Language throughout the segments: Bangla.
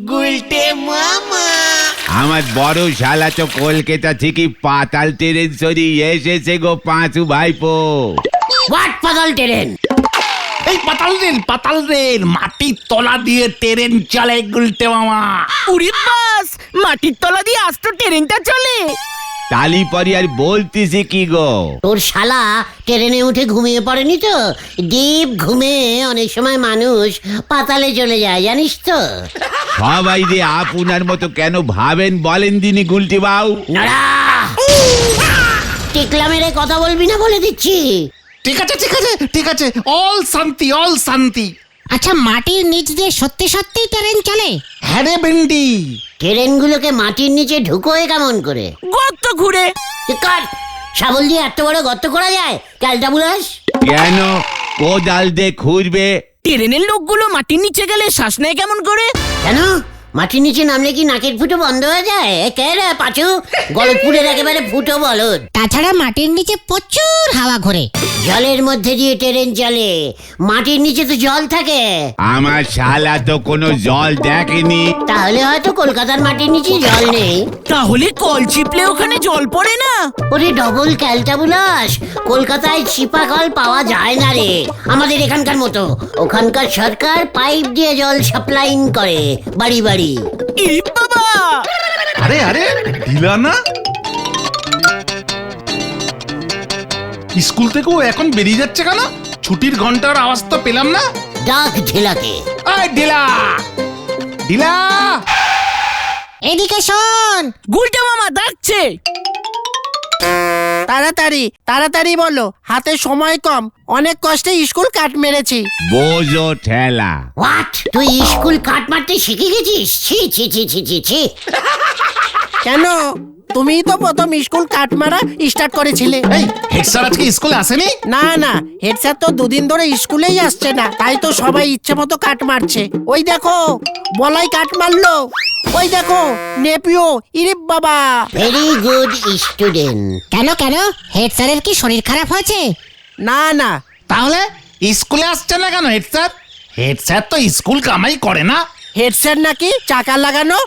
গুলটে মামা। আমার বড় শালা তো কলকাতা থেকে পাতাল ট্রেন সরিয়ে এসেছে গো পাঁচু ভাইপো। হোয়াট পাতাল ট্রেন? এই পাতাল রেল মাটির তলা দিয়ে ট্রেন চলে গুলটে মামা। উড়ি বাস, মাটির তলা দিয়ে আজ তো ট্রেনটা চলে। তালি পরি আর বলতেছি কি গো? তোর শালা ট্রেনে উঠে ঘুমিয়ে পড়েনি তো? ডিপ ঘুমে অনেক সময় মানুষ পাতালে চলে যায়, জানিস তো? সবাই যে আপনার মতো কেন ভাবেন বলেন দিনি গুলটি বাউ। নড়া, টিকলা মেরে কথা বলবি না বলে দিচ্ছি। ঠিক আছে অল শান্তি। আচ্ছা, মাটির নিচ দিয়ে সত্যি সত্যি ট্রেন চলে? হ্যাঁ রে ভেন্ডি। ট্রেনগুলোকে মাটির নিচে ঢুকোয় কেমন করে? গর্ত ঘুরে। কার শাবল দিয়ে এত বড় গর্ত করা যায়? ক্যালটা বুলাস কেন কোদাল দিয়ে খুঁড়বে? ট্রেনের লোকগুলো মাটির নিচে গেলে শ্বাস নেয় কেমন করে? কেন? মাটির নিচে নামলে কি নাকের ফুটো বন্ধ হয়ে যায়? কে রে পাঁচু, গলতপুরের একেবারে ফুটো বলদ। তাছাড়া মাটির নিচে প্রচুর হাওয়া ঘোরে। জলের মধ্যে দিয়ে ট্রেন চলে, মাটির নিচে তো জল থাকে। আমার শালা তো কোনো জল দেখেনি। তাহলে হয়তো কলকাতার মাটির নিচে জল নেই। তাহলে কল চিপলে ওখানে জল পড়ে না? ওরে ডবল ক্যালটা বুলাস, কলকাতায় চিপা কল পাওয়া যায় না রে আমাদের এখানকার মতো। ওখানকার সরকার পাইপ দিয়ে জল সাপ্লাইং করে বাড়ি বাড়ি। ইরি বাবা! আরে দিলা না? স্কুল থেকেও এখন বেরিয়ে যাচ্ছে কেন? ছুটির ঘন্টার আওয়াজ তো পেলাম না। ডাক ঢেলাকে। এই ঢিলা এদিকে শোন। গুলটে মামা ডাকছে। তাড়াতাড়ি বলো, হাতে সময় কম, অনেক কষ্টে স্কুল কাট মেরেছি। বোঝো ঠেলা। হোয়াট? তুই স্কুল কাট মারতে শিখে গেছিস? ছি ছি ছি ছি ছি ছি। কেন? তুমিই তো প্রথম স্কুল কাট মারা স্টার্ট করেছিলে। এই হেড স্যার আজকে স্কুলে আসেনি? না, হেড স্যার তো দুদিন ধরে স্কুলেই আসছে না, তাই তো সবাই ইচ্ছে মতো কাট মারছে। ওই দেখো, বলাই কাট মারলো। ওই দেখো নেপিও। ইরে বাবা! Very good student. কেন হেড স্যারের কি শরীর খারাপ হয়েছে? না। তাহলে স্কুলে আসছে না কেন হেড স্যার? হেড স্যার তো স্কুল কামাই করে না। হেড স্যার নাকি চাকা লাগানো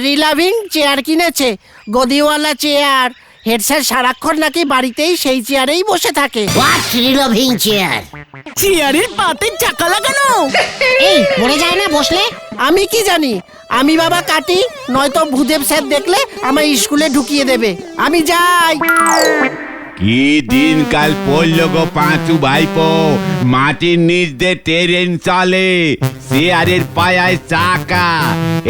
রিলাভিং চেয়ার কিনেছে, গদিওয়ালা চেয়ার। হেড স্যার সারাক্ষণ নাকি বাড়িতেই সেই চেয়ারেই বসে থাকে। What revolving chair? চেয়ারের পাতে চাকা লাগানো? এই পড়ে যায় না বসলে? আমি কি জানি, আমি বাবা কাটি, নয়তো ভূদেব স্যার দেখলে আমার স্কুলে ঢুকিয়ে দেবে। আমি যাই। কি দিনকাল পড়লো গো পাঁচু ভাইপো। মাটির নিচ দিয়ে ট্রেন চলে, চেয়ারের পায়ায় চাকা।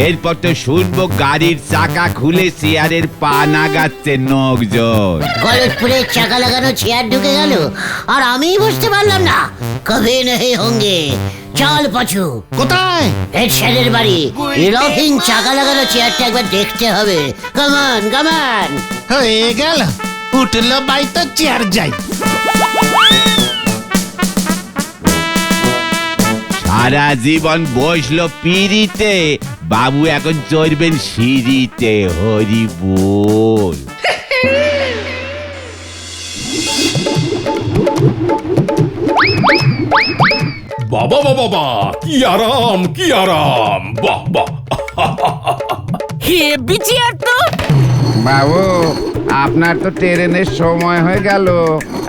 এরপর তো শুনবো গাড়ির চাকা খুলে চেয়ারের পা নাগাচ্ছে নখজোর। গলতপুরে চাকা লাগানো চেয়ার ঢুকে গেল আর আমি বুঝতে পারলাম না। কবে নেই হোঙ্গে। চল পাছু। কোথায়? হেড স্যারের বাড়ি। রিলভিং চাকা লাগানো চেয়ারটা একবার দেখতে হবে। কামান কামান। হয়ে গেল, উঠলো বাই তো চেয়ার যাই। সারা জীবন বসলো পিড়িতে, বাবু এখন চড়বেন সিঁড়িতে। হরি বল। বাবা কি আরাম বাহ। হেভি চেয়ার তো। বাবু, আপনার তো ট্রেনের সময় হয়ে গেল,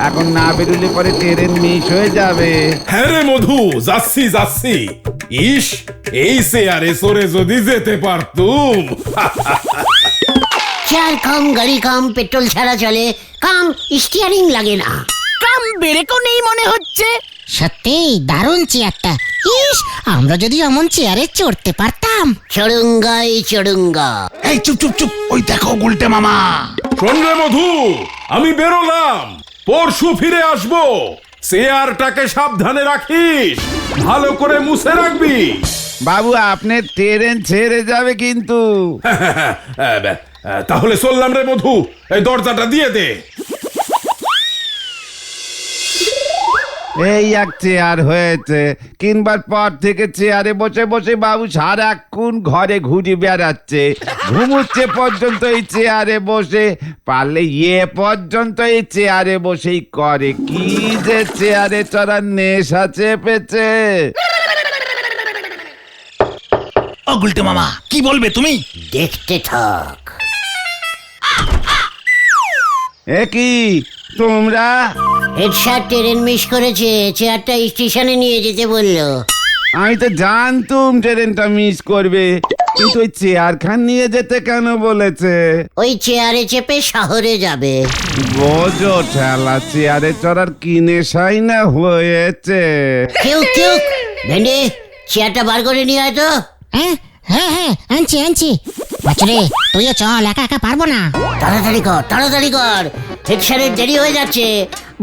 এখন না বেরোলে পরে ট্রেন মিস হয়ে যাবে। হ্যাঁ রে মধু, যাচ্ছি। ইস, এই চেয়ারে সরে যদি যেতে পারতুম। চেয়ার কম, গাড়ি কম, পেট্রোল ছাড়া চলে, কম স্টিয়ারিং লাগে না। কাম বেরেকও নেই মনে হচ্ছে। সত্যি দারুণ চেয়ারটা। ইস, আমরা যদি এমন চেয়ারে চড়তে পারতাম। চড়ুঙ্গা। এই চুপ, ওই দেখো গুলটে মামা। শোন রে মধু, আমি বেরোলাম, পরশু ফিরে আসবো। চেয়ারটাকে সাবধানে রাখিস, ভালো করে মুছে রাখবি। বাবু, আপনার ট্রেন ছেড়ে যাবে কিন্তু। তাহলে চললাম রে মধু, এই দরজাটা দিয়ে দে। এই এক চেয়ার হয়েছে, কিনবার পর থেকে চেয়ারে বসে বসে বাবু সারাক্ষণ ঘরে ঘুরে বেড়াচ্ছে, ঘুমুচ্ছে পর্যন্ত এই চেয়ারে বসে, পারলে পর্যন্ত এই চেয়ারে বসেই করে। কি যে চেয়ারে চড়ার নেশা চেপেছে। ও গুলটে মামা কি বলবে তুমি? দেখতে থাক। এ কি তোমরা? হেড স্যার ট্রেন মিস করেছে, চেয়ারটা স্টেশনে নিয়ে যেতে বললো। আমি তো জানতুম ট্রেনটা মিস করবে, কিন্তু ওই চেয়ার খান নিয়ে যেতে কেন বলেছে? ওই চেয়ারে চেপে শহরে যাবে। বোঝো ঠেলা, চেয়ারে চড়ার কি নেশাই না হয়েছে। কেউ ভেন্ডি, চেয়ারটা বার করে নিয়ে আয় তো। হ্যাঁ হ্যাঁ হ্যাঁ, আনছি বাচ্চারে, তুইও চল, একা একা পারবো না। তাড়াতাড়ি কর, হেড স্যারের দেরি হয়ে যাচ্ছে।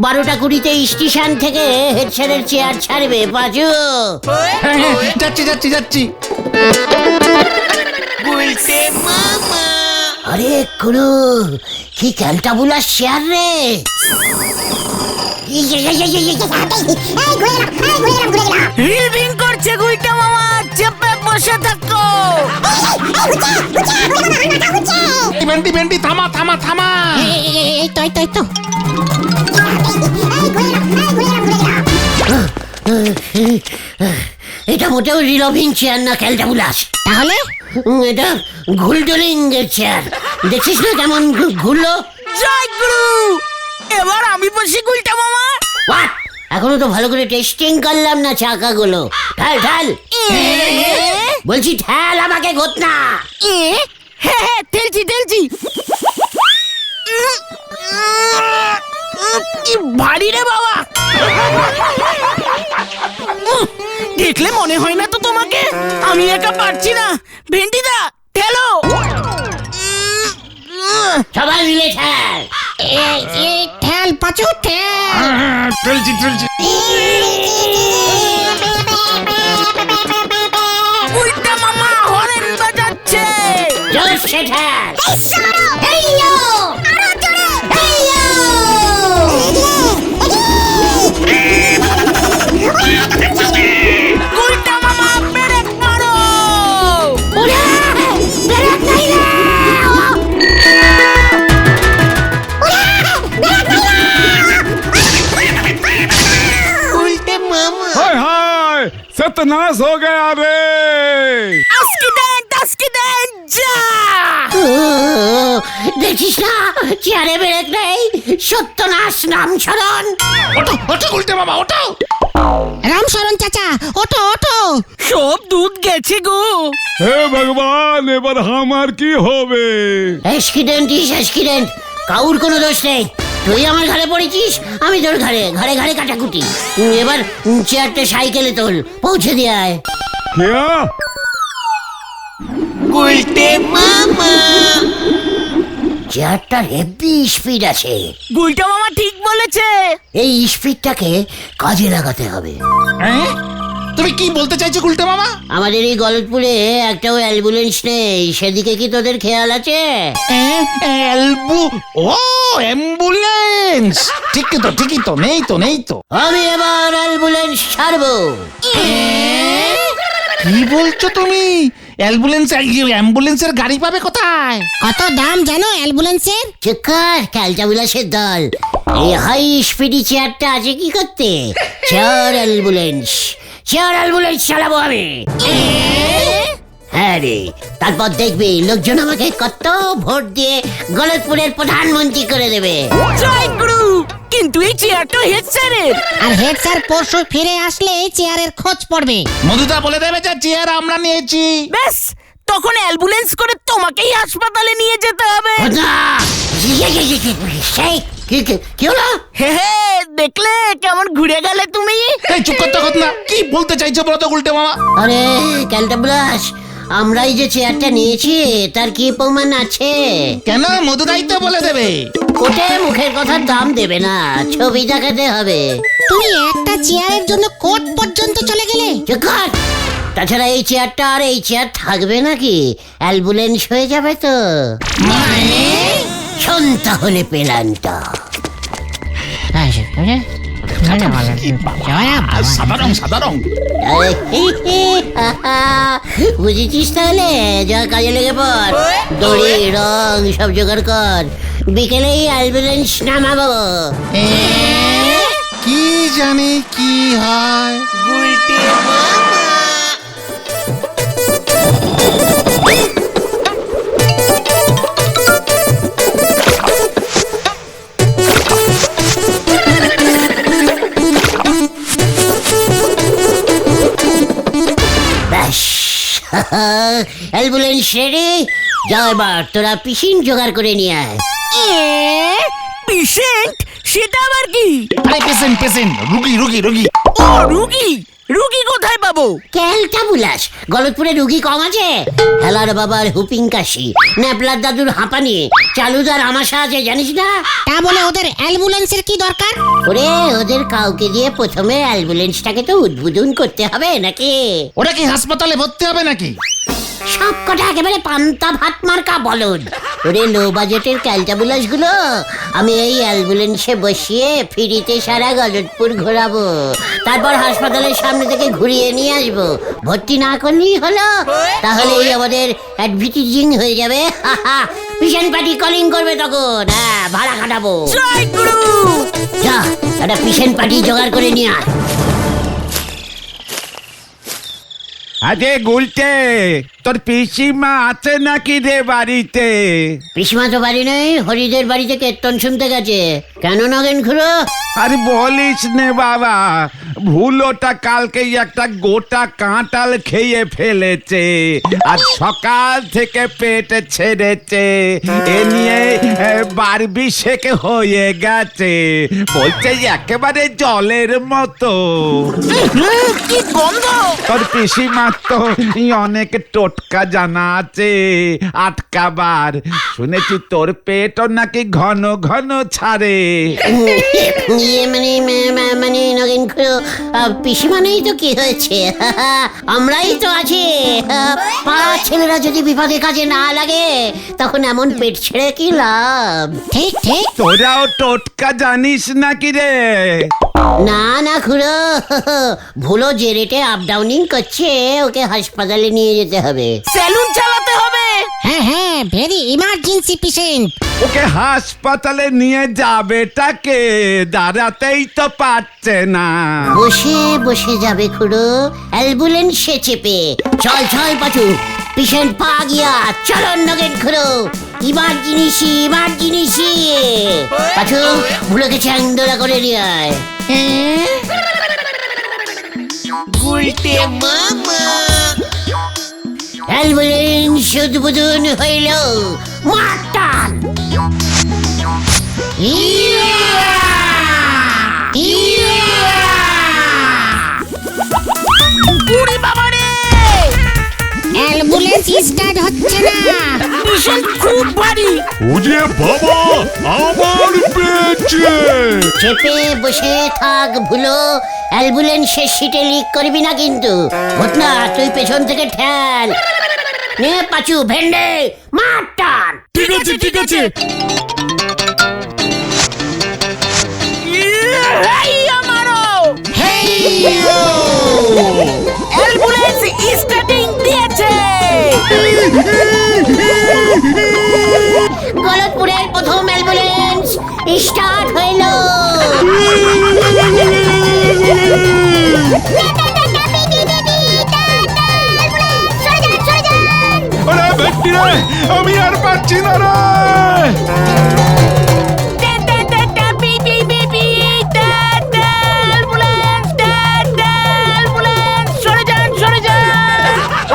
12:20 স্টেশন থেকে হেড স্যারের চেয়ার ছাড়বে। পাঁচু, যাচ্ছি। আরে কুলু, কি ক্যালটা বুলাস চেয়ার রে। রিভিং করছে গুইটা মামা, চেপে বসে থাকো। ভেন্ডি থামা। এই তো এটা মোটেও রিলভিং চেয়ার না ক্যালটা বুলাস। তাহলে এটা ঘুলডলিং এর চেয়ার। দেখছিস না কেমন ঘুরলো। জয় গুরু, এবার আমি বসি গুইটা মামা। What? এখনো তো ভালো করে টেস্টিং করলাম না চাকাগুলো। ঢাল বলছি, ঢাল আমাকে ঘটনা। হ্যাঁ ঠেলছি। কি ভারী রে বাবা। দেখলে মনে হয় না তো তোমাকে আমি একা পারছি না। ভেন্ডিদা ঠেলো। সবাই মিলে ঠেল। এই ঠেল পাঁচু, ঠেল। চলছি গুইটা মামা হরেন বাজাচ্ছে। জোরসে ঠেল। গুইটা মামা ব্রেক মারো। हाय सत्यानाश हो गया रे। আজকে দেন যা। দেখছিস না চেয়ারে ব্রেক নেই। সত্যনাশ নাম স্মরণ। ওটো গুলটে মামা, ওটো। রামশরণ চাচা, ওঠো। সব দুধ গেছে গো। হে ভগবান, এবার আমার কি হবে? অ্যাক্সিডেন্ট, কাউর কোনো দোষ নেই। তুই আমার ঘরে পড়েছিস, আমি তোর ঘরে কাটাকুটি। এবার চেয়ারটা সাইকেলে তোল, পৌঁছে দিয়ে আয়। क्या? চেয়ারটার হেভি স্পিড আছে। গুইটা মামা ঠিক বলেছে। এই স্পিডটাকে কাজে লাগাতে হবে। হ্যাঁ? তুমি কি বলতে চাইছো গুলটে মামা? আমাদের এই গলতপুরে একটাও অ্যাম্বুলেন্স নেই, সেদিকে কি তোদের খেয়াল আছে? অ্যাম্বুলেন্স ঠিকই তো নেই তো। আমি এবার অ্যাম্বুলেন্স ছাড়বো। কি বলছো তুমি? অ্যাম্বুলেন্সের গাড়ি পাবে কোথায়? কত দাম জানো অ্যাম্বুলেন্সের? চুকার ক্যালটা বিলাসের দল। এই হাই স্পিডি চেয়ারটা আছে কি করতে? চেয়ার অ্যাম্বুলেন্স চালাবো আমি। হ্যাঁ রে, তারপর দেখবি লোকজন আমাকে কত ভোট দিয়ে গলতপুরের প্রধানমন্ত্রী করে দেবে। জয় গুরু, কিন্তু এই চেয়ারটা হেড স্যারের। আর হেড স্যার পরশু ফিরে আসলে এই চেয়ারের খোঁজ পড়বে। মধুদা বলে দেবে যে চেয়ার আমরা নিয়েছি। ব্যাস, তখন অ্যাম্বুলেন্স করে তোমাকেই হাসপাতালে নিয়ে যেতে হবে। সেই কি হলো? হে দেখলে কেমন ঘুরে গেলে তুমি। এই চুপ করতে কথা না, কি বলতে চাইছো বলো তো গুলটে মামা? আরে ক্যালটা বুলাস, আমরাই যে চেয়ারটা নিয়েছি তার কি প্রমাণ আছে? কেন? মধুদাই তো বলে দেবে। কোটে মুখের কথার দাম দেবে না, ছবি দেখাতে হবে। তুমি একটা চেয়ারের জন্য কোর্ট পর্যন্ত চলে গেলে। চুকার, তাছাড়া এই চেয়ারটা আর এই চেয়ার থাকবে নাকি? অ্যাম্বুলেন্স হয়ে যাবে তো। শোন তাহলে পেলানটা। সাদা রং। বুঝেছিস তাহলে? যা কাজে লেগে পড়, দড়ি রং সব জোগাড় কর, বিকেলেই অ্যাম্বুলেন্স নামাবো। কি জানি কি হয়। Ambulance ready. যা এবার তোরা পিসিন জোগাড় করে নিয়ে আয়। পেশেন্ট সেটা আবার কি? আরে পেশেন্ট পেশেন্ট, রুগী রুগী রুগী। ও রুগী, রুগী কোথায় পাবো? ক্যালটা বুলাস, গলতপুরে রুগী কম আছে? হেলার বাবার হুপিং কাশি, ন্যাপলার দাদুর হাঁপানি, চালুদার আমাশা আছে জানিস না? তা বলে ওদের অ্যাম্বুলেন্সের কি দরকার? ওরে ওদের কাউকে দিয়ে প্রথমে অ্যাম্বুলেন্সটাকে তো উদ্বোধন করতে হবে নাকি? ওরা কি হাসপাতালে ভর্তি হবে নাকি? সব কটা একেবারে পান্তা ভাত মার্কা বলদ। ওরে লো বাজেটের ক্যালটাবুলাস গুলো আমি এই অ্যাম্বুলেন্সে বসিয়ে ফ্রিতে সারা গলতপুর ঘোরাবো, তারপর হাসপাতালের সামনে থেকে ঘুরিয়ে নিয়ে আসবো। ভর্তি না করলেই হলো, তাহলেই আমাদের অ্যাডভার্টাইজিং হয়ে যাবে। পিছন পার্টি কলিং করবে তখন, হ্যাঁ ভাড়া খাটাবো। জয় গুরু। যা একটা পিছন পার্টি জোগাড় করে নিয়ে আয়। আরে গুলটে, তোর পিসিমা আছে নাকি রে বাড়িতে? পিসমা তো বাড়ি নেই, হরিদের বাড়িতে কীর্তন শুনতে গেছে। কেন নগেন খুড়ো? আরে বলিস নে বাবা, ভুলোটা কালকেই একটা গোটা কাঁঠাল খেয়ে ফেলেছে, আর সকাল থেকে পেট ছেড়েছে। এ নিয়ে বারবি শেখ হয়ে গেছে, বলছে একেবারে জলের মতো। কি গন্ধ! তোর পিসিমার তো অনেক টোটকা জানা আছে আটকাবার। শুনেছি তোর পেটও নাকি ঘন ঘন ছাড়ে। ইয়ে মানে নগেন খুড়ো, পিসিমা নেই তো কি হয়েছে? আমরাই তো আছি। পাড়ার ছেলেরা যদি বিপদে কাজে না লাগে তখন এমন পেট ছেড়ে কি লাভ? ঠিক ঠিক। তোরাও টোটকা জানিস নাকি রে? না না খুড়ো, ভুলো যে রেটে আপ ডাউনিং করছে ওকে হাসপাতালে নিয়ে যেতে হবে। সেলুন চালাতে হবে। হ্যাঁ হ্যাঁ, ভেরি ইমার্জেন্সি পেশেন্ট। ওকে হাসপাতালে নিয়ে যাবেটাকে দাঁড়াতেই তো পারছে না। বসে বসে যাবে খুড়ো, অ্যাম্বুলেন্সে চেপে। চল চল পাচু, পেশেন্ট পা গিয়া। চলো নগেন খুড়ো, ইমার্জেন্সি। পাচু ভুলোকে চ্যাংদোলা করে নিয়ে আয়। গুলটে মামা। অ্যাম্বুলেন্স উদ্বোধন হইল। মাটান উড়ি বাবা রে! অ্যাম্বুলেন্স স্টার্ট হচ্ছে না। পেশেন্ট খুব ভারী। ওরে বাবা, আমার পেয়েছে। চেপে বসে থাক ভুলো, অ্যাম্বুলেন্সের সিটে লিক করবি না কিন্তু। ঘটনা তুই পেছন থেকে ঠেল। নে পাচু, ভেন্ডে মাটান। ঠিক আছে ঠিক আছে। এই আমারও। অ্যাম্বুলেন্স স্টার্টিং দিয়েছে। গলতপুরের প্রথম অ্যাম্বুলেন্স স্টার্ট হইল। আরে বেটি রে, আমি আর পারছি না রে।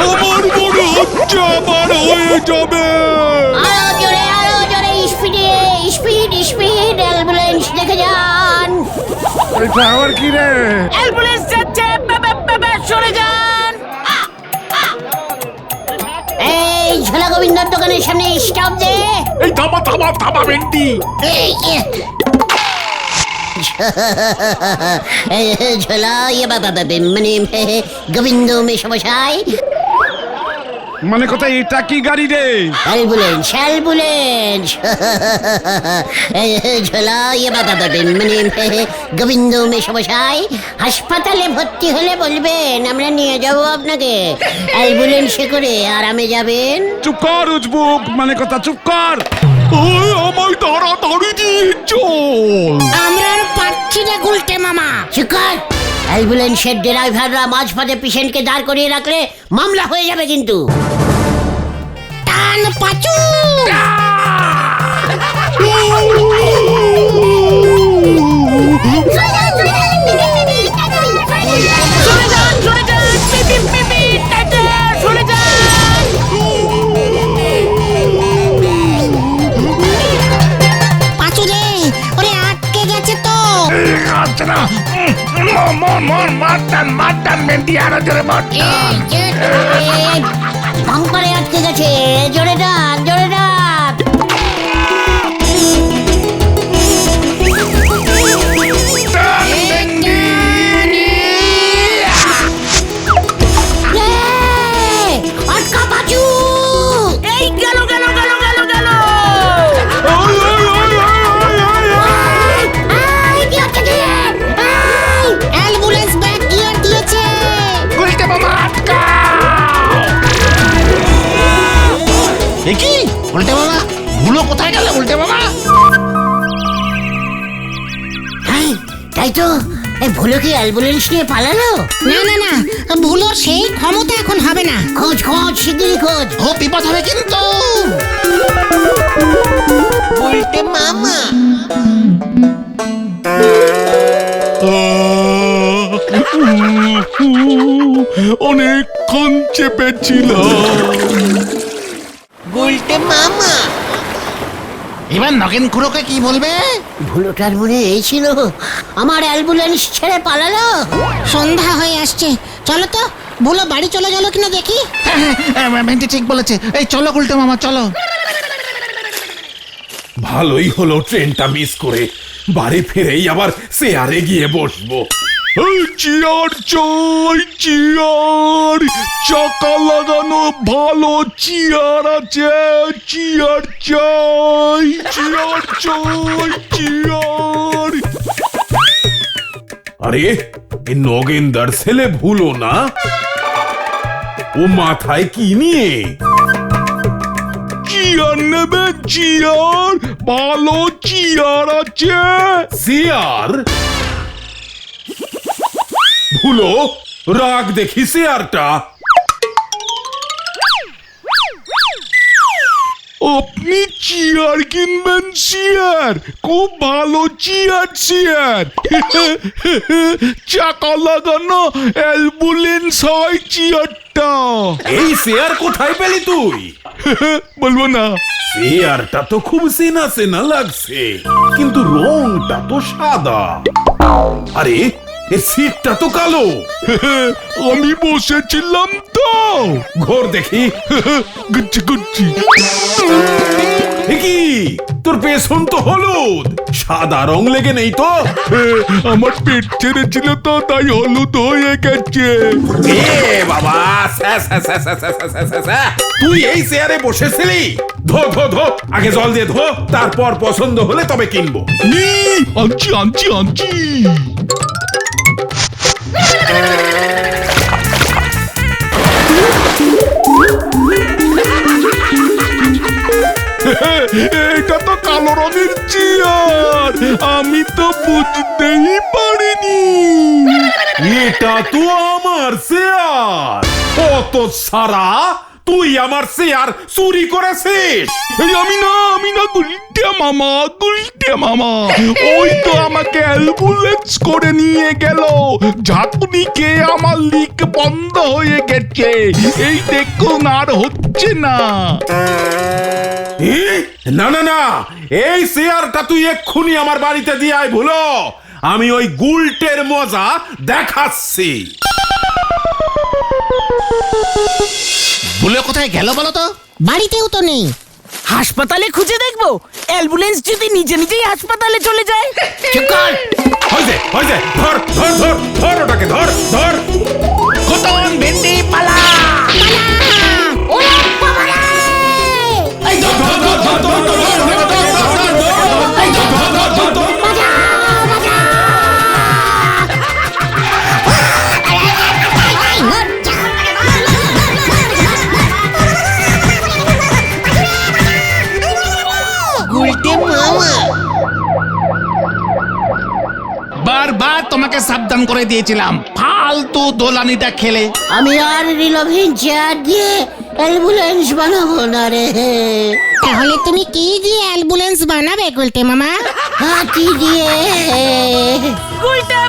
আমার মনে হচ্ছে আমার হয়ে যাবে। আরো জোরে স্পিড অ্যাম্বুলেন্স দেখে যান। এটা আবার কি রে? অ্যাম্বুলেন্স যাচ্ছে, সরে যান। এই ঝোলা গোবিন্দর দোকানের সামনে স্টপ দে। এই থামা থামা থামা বেন্টি। ঝোলা মানে গোবিন্দ মেশমশাই। মানে কোথায় এটা কি গাড়ি রে? অ্যাম্বুলেন্স ঝোলা মানে গোবিন্দ মেশমশাই, হাসপাতালে ভর্তি হলে বলবেন, আমরা নিয়ে যাবো আপনাকে। অ্যাম্বুলেন্সে করে আরামে যাবেন। চুপ কর উজবুক, মানে কথা চুপ কর। ওই আমায় তাড়াতাড়ি দিয়ে চল। আমরা আর পারছি না গুলটে মামা। চিকার, অ্যাম্বুলেন্সের ড্রাইভাররা মাঝপথে পেশেন্টকে দাঁড় করিয়ে রাখলে মামলা হয়ে যাবে কিন্তু। টান পাচু। সরে যান, সরে যান। সরে যান। মারটান ভেন্ডি আরো জোরে মার। বাম্পারে আটকে গেছে, জোরে ডাক, জোরে ডাক। আটকা পাচু। এই গেল গেল গেল গেল গেল। অ্যাম্বুলেন্স ব্যাক গিয়ার দিয়েছে। গুলটে মামা আটকাও। এ কি উল্টে মামা, ভুলো কোথায় গেল উল্টে মামা? হ্যাঁ, তাই তো। এই ভুলো কি অ্যাম্বুলেন্স নিয়ে পালালো? না না না, ভুলোর সেই ক্ষমতা এখন হবে না। খোঁজ খোঁজ, শিগগিরই খোঁজ। ও বিপদ হবে কিন্তু। উল্টে মামা অনেকক্ষণ চেপেছিলাম। উল্টে মামা এবার নগেন খুড়োকে কি বলবে? ভুলোটার মনে এই ছিল, আমার অ্যাম্বুলেন্স ছেড়ে পালালো। সন্ধ্যা হয়ে আসছে, চলো তো ভুলো বাড়ি চলে গেল কিনা দেখি। ভেন্ডি ঠিক বলেছে, এই চলো গুলটে মামা চলো। ভালোই হলো ট্রেনটা মিস করে, বাড়ি ফিরেই আবার চেয়ারে গিয়ে বসবো। চেয়ার চাই, চেয়ার, চাকা লাগানো ভালো চেয়ার আছে, চেয়ার চাই, চেয়ার চাই, চেয়ার। আরে এই নগেন্দার ছেলে ভুলো না, ও মাথায় কি নিয়ে? চেয়ার নেবে, চেয়ার, ভালো চেয়ার আছে। চেয়ার? ভুলো, রাগ দেখি চেয়ারটা। আপনি চেয়ার কিনবেন? চেয়ার, খুব ভালো চেয়ার, চেয়ার। চাকা লাগানো অ্যাম্বুলেন্স হয় চেয়ারটা। এই চেয়ার কোথায় পেলি তুই? বলবো না। চেয়ারটা তো খুব চেনা চেনা লাগছে, কিন্তু রংটা তো সাদা। আরে এর সিটটা তো কালো। আমি বসেছিলাম তো। ঘোর দেখি। গুচ্ছি গুচ্ছি। কি তোর পেছন তো হলুদ, সাদা রং লেগে নেই তো? আমার পেট ছেড়েছিল তো, তাই হলুদ হয়ে গেছে। এ বাবা, তুই এই চেয়ারে বসেছিলি? ধো ধো ধো, আগে জল দিয়ে ধো, তারপর পছন্দ হলে তবে কিনবো। আনছি আনছি আনছি। এটা তো কালো রঙের চেয়ার, আমি তো বুঝতেই পারিনি। এটা তো আমার চেয়ার। কত সারা, তুই আমার চেয়ার চুরি করেছিস? আমি না গুলটে মামা, গুলটে মামা। ওই তো আমাকে অ্যাম্বুলেন্স করে নিয়ে গেল, ঝাঁকুনিকে আমার লিক বন্ধ হয়ে গেছে। এই দেখুন আর হচ্ছে না। না না না, এই চেয়ারটা তুই এক্ষুনি আমার বাড়িতে দিয়ে আয় ভুলো, আমি ওই গুলটের মজা দেখাচ্ছি। ভুলে কোথায় গেল বলো তো? বাড়িতেও তো নেই। হাসপাতালে খুঁজে দেখবো, অ্যাম্বুলেন্স যদি নিজে নিজেই হাসপাতালে চলে যায়। চুপ কর। হয়েছে, ধর ধর ধর ধর, ওটাকে ধর ধর। খতম ভেন্ডি পালা। ওরে বাবা রে! এই ধর ধর ধর ধর ধর ধর ধর ধর ধর ধর, এই ধর ধর ধর ধর ধর। বাঁচাও, বাঁচাও! উল্টে মামা বারবার তোমাকে সাবধান করে দিয়েছিলাম, ফালতু দোলানিটা খেলে। আমি আর রিলোভিন চেয়ার দিয়ে অ্যাম্বুলেন্স বানাবো না রে। তাহলে তুমি কি দিয়ে অ্যাম্বুলেন্স বানাবে গুলটে মামা? হাতি দিয়ে। গুলটা